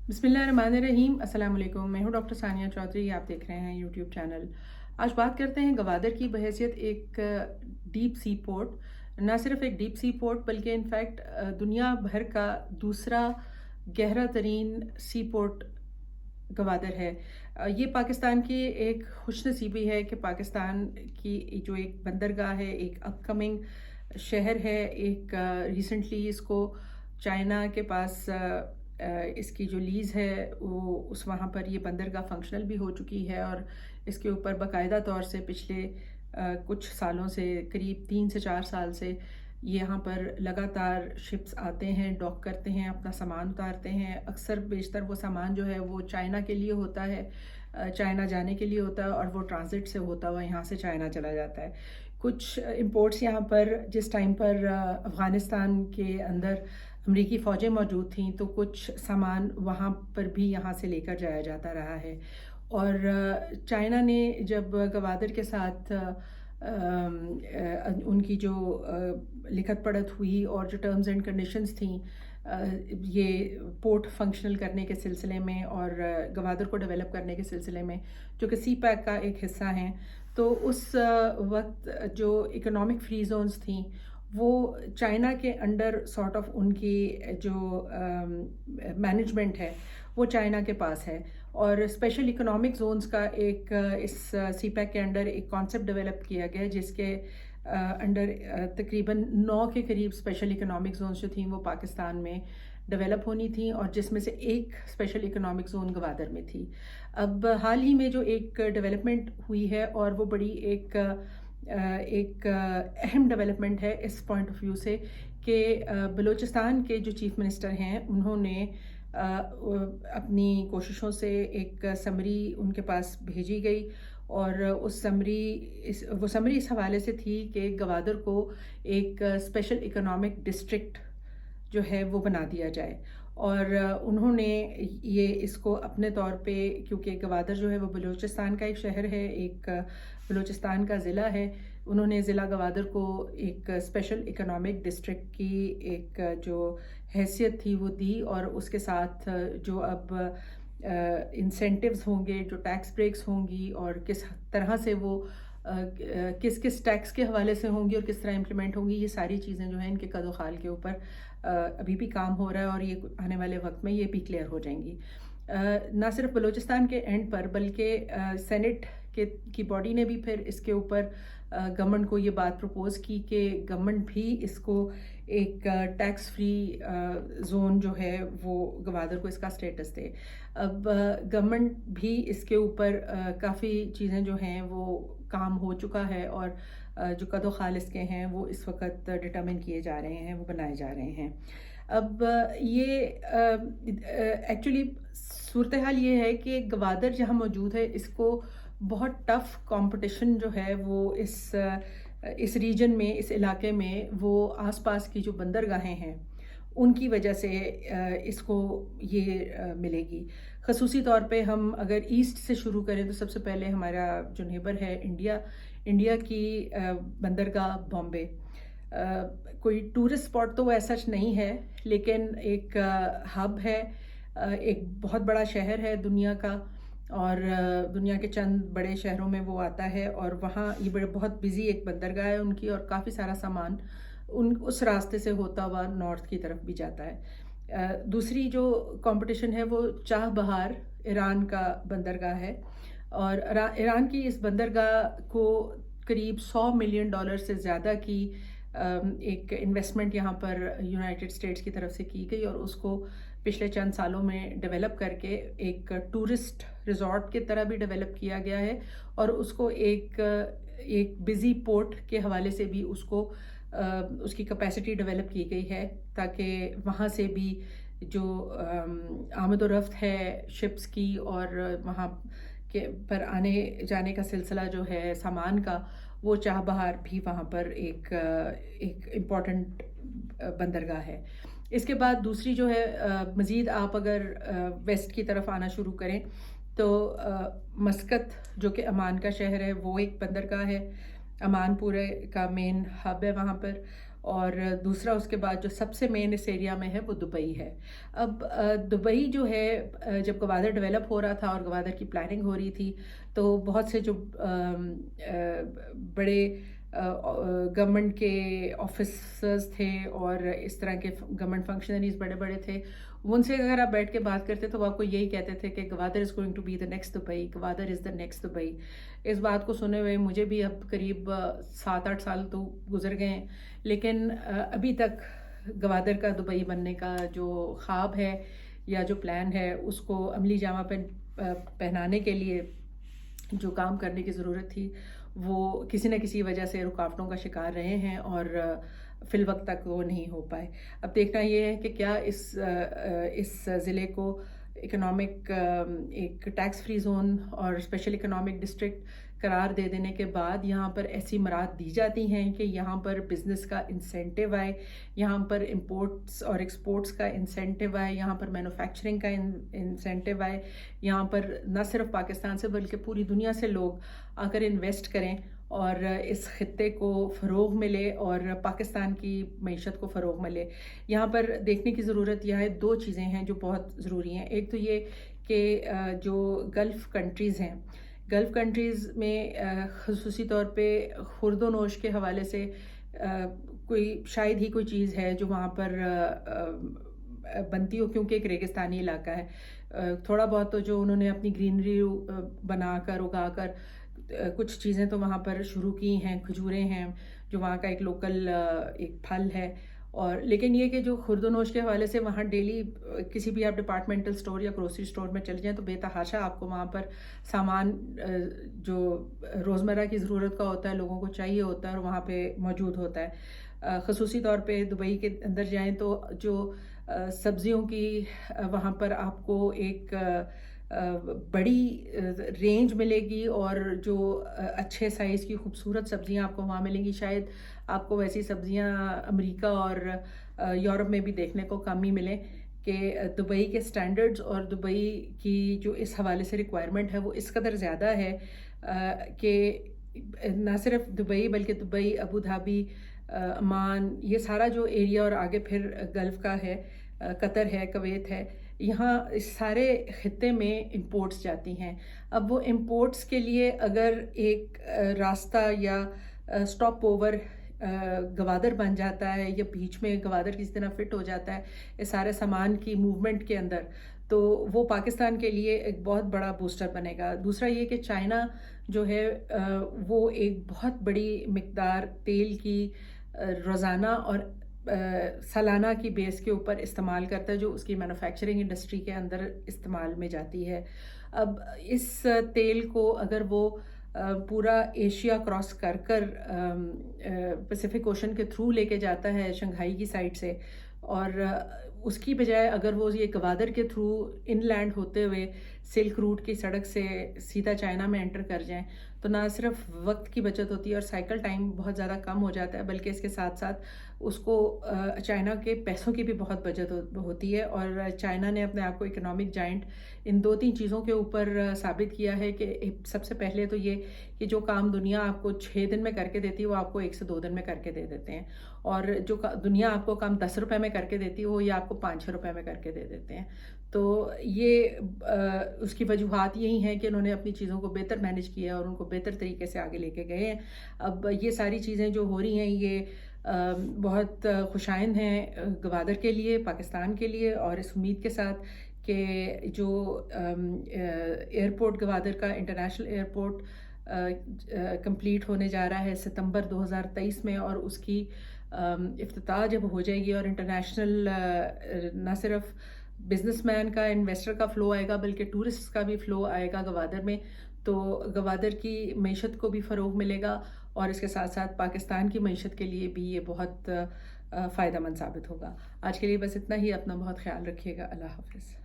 بسم اللہ الرحمن الرحیم۔ السلام علیکم، میں ہوں ڈاکٹر ثانیہ چودھری، آپ دیکھ رہے ہیں یوٹیوب چینل۔ آج بات کرتے ہیں گوادر کی بحیثیت ایک ڈیپ سی پورٹ، نہ صرف ایک ڈیپ سی پورٹ بلکہ انفیکٹ دنیا بھر کا دوسرا گہرا ترین سی پورٹ گوادر ہے۔ یہ پاکستان کی ایک خوش نصیبی ہے کہ پاکستان کی جو ایک بندرگاہ ہے، ایک اپ کمنگ شہر ہے، ایک ریسنٹلی اس کو چائنا کے پاس اس کی جو لیز ہے وہ وہاں پر یہ بندرگاہ فنکشنل بھی ہو چکی ہے، اور اس کے اوپر باقاعدہ طور سے پچھلے کچھ سالوں سے، قریب 3 سے 4 سال سے یہاں پر لگاتار شپس آتے ہیں، ڈاک کرتے ہیں، اپنا سامان اتارتے ہیں۔ اکثر بیشتر وہ سامان جو ہے وہ چائنا کے لیے ہوتا ہے، چائنا جانے کے لیے ہوتا ہے، اور وہ ٹرانزٹ سے ہوتا ہوا یہاں سے چائنا چلا جاتا ہے۔ کچھ امپورٹس یہاں پر جس ٹائم پر افغانستان کے اندر امریکی فوجیں موجود تھیں تو کچھ سامان وہاں پر بھی یہاں سے لے کر جایا جاتا رہا ہے، اور چائنا نے جب گوادر کے ساتھ ان کی جو لکھت پڑھت ہوئی اور جو ٹرمز اینڈ کنڈیشنز تھیں یہ پورٹ فنکشنل کرنے کے سلسلے میں اور گوادر کو ڈیولپ کرنے کے سلسلے میں، جو کہ سی پیک کا ایک حصہ ہیں، تو اس وقت جو اکنامک فری زونز تھیں وہ چائنا کے انڈر سارٹ آف ان کی جو مینجمنٹ ہے وہ چائنا کے پاس ہے، اور اسپیشل اکنامک زونز کا ایک اس سی پیک کے انڈر ایک کانسیپٹ ڈیولپ کیا گیا جس کے انڈر تقریباً 9 کے قریب اسپیشل اکنامک زونز جو تھیں وہ پاکستان میں ڈیولپ ہونی تھیں، اور جس میں سے ایک اسپیشل اکنامک زون گوادر میں تھی۔ اب حال ہی میں جو ایک ڈیولپمنٹ ہوئی ہے، اور وہ بڑی ایک اہم ڈیولپمنٹ ہے اس پوائنٹ آف ویو سے، کہ بلوچستان کے جو چیف منسٹر ہیں انہوں نے اپنی کوششوں سے ایک سمری ان کے پاس بھیجی گئی، اور وہ سمری اس حوالے سے تھی کہ گوادر کو ایک اسپیشل اکنامک ڈسٹرکٹ جو ہے وہ بنا دیا جائے، اور انہوں نے یہ اس کو اپنے طور پہ، کیونکہ گوادر جو ہے وہ بلوچستان کا ایک شہر ہے، ایک بلوچستان کا ضلع ہے، انہوں نے ضلع گوادر کو ایک اسپیشل اکنامک ڈسٹرکٹ کی ایک جو حیثیت تھی وہ دی، اور اس کے ساتھ جو اب انسینٹیوز ہوں گے، جو ٹیکس بریکس ہوں گی، اور کس طرح سے وہ کس ٹیکس کے حوالے سے ہوں گی اور کس طرح امپلیمنٹ ہوں گی، یہ ساری چیزیں جو ہیں ان کے قد و خال کے اوپر ابھی بھی کام ہو رہا ہے، اور یہ آنے والے وقت میں یہ بھی کلیئر ہو جائیں گی۔ نہ صرف بلوچستان کے اینڈ پر بلکہ سینٹ کی باڈی نے بھی پھر اس کے اوپر گورنمنٹ کو یہ بات پروپوز کی کہ گورنمنٹ بھی اس کو ایک ٹیکس فری زون جو ہے وہ گوادر کو اس کا سٹیٹس دے۔ اب گورنمنٹ بھی اس کے اوپر کافی چیزیں جو ہیں وہ کام ہو چکا ہے، اور جو قد و خال اس کے ہیں وہ اس وقت ڈٹرمن کیے جا رہے ہیں، وہ بنائے جا رہے ہیں۔ اب یہ ایکچولی صورتحال یہ ہے کہ گوادر جہاں موجود ہے اس کو بہت ٹف کمپٹیشن جو ہے وہ اس ریجن میں، اس علاقے میں، وہ آس پاس کی جو بندرگاہیں ہیں ان کی وجہ سے اس کو یہ ملے گی۔ خصوصی طور پہ ہم اگر ایسٹ سے شروع کریں تو سب سے پہلے ہمارا جو نیبر ہے انڈیا کی بندرگاہ بامبے، کوئی ٹورسٹ اسپاٹ تو وہ ایسا نہیں ہے، لیکن ایک ہب ہے، ایک بہت بڑا شہر ہے دنیا کا، اور دنیا کے چند بڑے شہروں میں وہ آتا ہے، اور وہاں یہ بہت بزی ایک بندرگاہ ہے ان کی، اور کافی سارا سامان اس راستے سے ہوتا ہوا نارتھ کی طرف بھی جاتا ہے۔ دوسری جو کمپٹیشن ہے وہ چاہ بہار ایران کا بندرگاہ ہے، اور ایران کی اس بندرگاہ کو قریب $100 ملین سے زیادہ کی ایک انویسٹمنٹ یہاں پر یونائٹڈ اسٹیٹس کی طرف سے کی گئی، اور اس کو پچھلے چند سالوں میں ڈیولپ کر کے ایک ٹورسٹ ریزورٹ کی طرح بھی ڈیولپ کیا گیا ہے، اور اس کو ایک بزی پورٹ کے حوالے سے بھی اس کی کیپیسٹی ڈیولپ کی گئی ہے، تاکہ وہاں سے بھی جو آمد و رفت ہے شپس کی اور وہاں کے پر آنے جانے کا سلسلہ جو ہے سامان کا، وہ چاہ بہار بھی وہاں پر ایک امپورٹنٹ بندرگاہ ہے۔ اس کے بعد دوسری جو ہے مزید آپ اگر ویسٹ کی طرف آنا شروع کریں تو مسقط جو کہ عمان کا شہر ہے وہ ایک بندرگاہ ہے، عمان پورے کا مین ہب ہے وہاں پر، اور دوسرا اس کے بعد جو سب سے مین اس ایریا میں ہے وہ دبئی ہے. اب دبئی جو ہے جب گوادر ڈیولپ ہو رہا تھا اور گوادر کی پلاننگ ہو رہی تھی تو بہت سے جو بڑے گورنمنٹ کے آفیسرز تھے اور اس طرح کے گورنمنٹ فنکشنریز بڑے بڑے تھے، ان سے اگر آپ بیٹھ کے بات کرتے تو وہ آپ کو یہی کہتے تھے کہ Gwadar is going to be the next Dubai, Gwadar is the next Dubai. اس بات کو سنے ہوئے مجھے بھی اب قریب 7-8 سال تو گزر گئے ہیں، لیکن ابھی تک گوادر کا دبئی بننے کا جو خواب ہے یا جو پلان ہے اس کو عملی جامہ پہنانے کے لیے جو کام کرنے کی ضرورت تھی وہ کسی نہ کسی وجہ سے رکاوٹوں کا شکار رہے ہیں اور فی الوقت تک وہ نہیں ہو پائے. اب دیکھنا یہ ہے کہ کیا اس ضلع کو اکنامک ایک ٹیکس فری زون اور اسپیشل اکنامک ڈسٹرکٹ قرار دے دینے کے بعد یہاں پر ایسی مراحت دی جاتی ہیں کہ یہاں پر بزنس کا انسینٹیو آئے، یہاں پر امپورٹس اور ایکسپورٹس کا انسینٹیو آئے، یہاں پر مینوفیکچرنگ کا انسینٹیو آئے، یہاں پر نہ صرف پاکستان سے بلکہ پوری دنیا سے لوگ آ کر انویسٹ کریں اور اس خطے کو فروغ ملے اور پاکستان کی معیشت کو فروغ ملے. یہاں پر دیکھنے کی ضرورت یہ ہے، 2 چیزیں ہیں جو بہت ضروری ہیں. ایک تو یہ کہ جو گلف کنٹریز ہیں، گلف کنٹریز میں خصوصی طور پہ خورد و نوش کے حوالے سے کوئی شاید ہی کوئی چیز ہے جو وہاں پر بنتی ہو، کیونکہ ایک ریگستانی علاقہ ہے. تھوڑا بہت تو جو انہوں نے اپنی گرینری بنا کر اگا کر کچھ چیزیں تو وہاں پر شروع کی ہیں، کھجوریں ہیں جو وہاں کا ایک لوکل ایک پھل ہے. اور لیکن یہ کہ جو خورد و نوش کے حوالے سے وہاں ڈیلی کسی بھی آپ ڈپارٹمنٹل سٹور یا گروسری سٹور میں چل جائیں تو بے تحاشا آپ کو وہاں پر سامان جو روزمرہ کی ضرورت کا ہوتا ہے، لوگوں کو چاہیے ہوتا ہے اور وہاں پہ موجود ہوتا ہے. خصوصی طور پہ دبئی کے اندر جائیں تو جو سبزیوں کی وہاں پر آپ کو ایک بڑی رینج ملے گی اور جو اچھے سائز کی خوبصورت سبزیاں آپ کو وہاں ملیں گی. شاید آپ کو ویسی سبزیاں امریکہ اور یورپ میں بھی دیکھنے کو کم ہی ملیں کہ دبئی کے سٹینڈرڈز اور دبئی کی جو اس حوالے سے ریکوائرمنٹ ہے وہ اس قدر زیادہ ہے کہ نہ صرف دبئی بلکہ دبئی، ابو دھابی، عمان، یہ سارا جو ایریا اور آگے پھر گلف کا ہے، قطر ہے، کویت ہے، یہاں اس سارے خطے میں امپورٹس جاتی ہیں. اب وہ امپورٹس کے لیے اگر ایک راستہ یا سٹاپ اوور گوادر بن جاتا ہے یا بیچ میں گوادر کسی طرح فٹ ہو جاتا ہے اس سارے سامان کی موومنٹ کے اندر، تو وہ پاکستان کے لیے ایک بہت بڑا بوسٹر بنے گا. دوسرا یہ کہ چائنا جو ہے وہ ایک بہت بڑی مقدار تیل کی روزانہ اور سالانہ کی بیس کے اوپر استعمال کرتا ہے جو اس کی مینوفیکچرنگ انڈسٹری کے اندر استعمال میں جاتی ہے. اب اس تیل کو اگر وہ پورا ایشیا کراس کر کر پیسیفک اوشن کے تھرو لے کے جاتا ہے شنگھائی کی سائڈ سے، اور اس کی بجائے اگر وہ یہ گوادر کے تھرو ان لینڈ ہوتے ہوئے سلک روٹ کی سڑک سے سیدھا چائنا میں انٹر کر جائیں تو نہ صرف وقت کی بچت ہوتی ہے اور سائیکل ٹائم بہت زیادہ کم ہو جاتا ہے، بلکہ اس کے ساتھ ساتھ اس کو چائنا کے پیسوں کی بھی بہت بچت ہوتی ہے. اور چائنا نے اپنے آپ کو اکنامک جائنٹ ان 2-3 چیزوں کے اوپر ثابت کیا ہے کہ سب سے پہلے تو یہ کہ جو کام دنیا آپ کو 6 دن میں کر کے دیتی ہے وہ آپ کو 1 سے 2 دن میں کر کے دے دیتے ہیں، اور جو دنیا آپ کو کام 10 روپے میں کر کے دیتی ہے وہ یہ آپ کو 5-6 روپے میں کر کے دے دیتے ہیں. تو یہ اس کی وجوہات یہی ہیں کہ انہوں نے اپنی چیزوں کو بہتر مینیج کیا اور ان کو بہتر طریقے سے آگے لے کے گئے ہیں. اب یہ ساری چیزیں جو ہو رہی ہیں یہ بہت خوشائند ہیں گوادر کے لیے، پاکستان کے لیے، اور اس امید کے ساتھ کہ جو ایئرپورٹ گوادر کا انٹرنیشنل ایئرپورٹ کمپلیٹ ہونے جا رہا ہے ستمبر 2023 میں، اور اس کی افتتاح جب ہو جائے گی اور انٹرنیشنل نہ صرف بزنس مین کا، انویسٹر کا فلو آئے گا بلکہ ٹورسٹ کا بھی فلو آئے گا گوادر میں، تو گوادر کی معیشت کو بھی فروغ ملے گا اور اس کے ساتھ ساتھ پاکستان کی معیشت کے لیے بھی یہ بہت فائدہ مند ثابت ہوگا. آج کے لیے بس اتنا ہی. اپنا بہت خیال رکھیے گا. اللہ حافظ.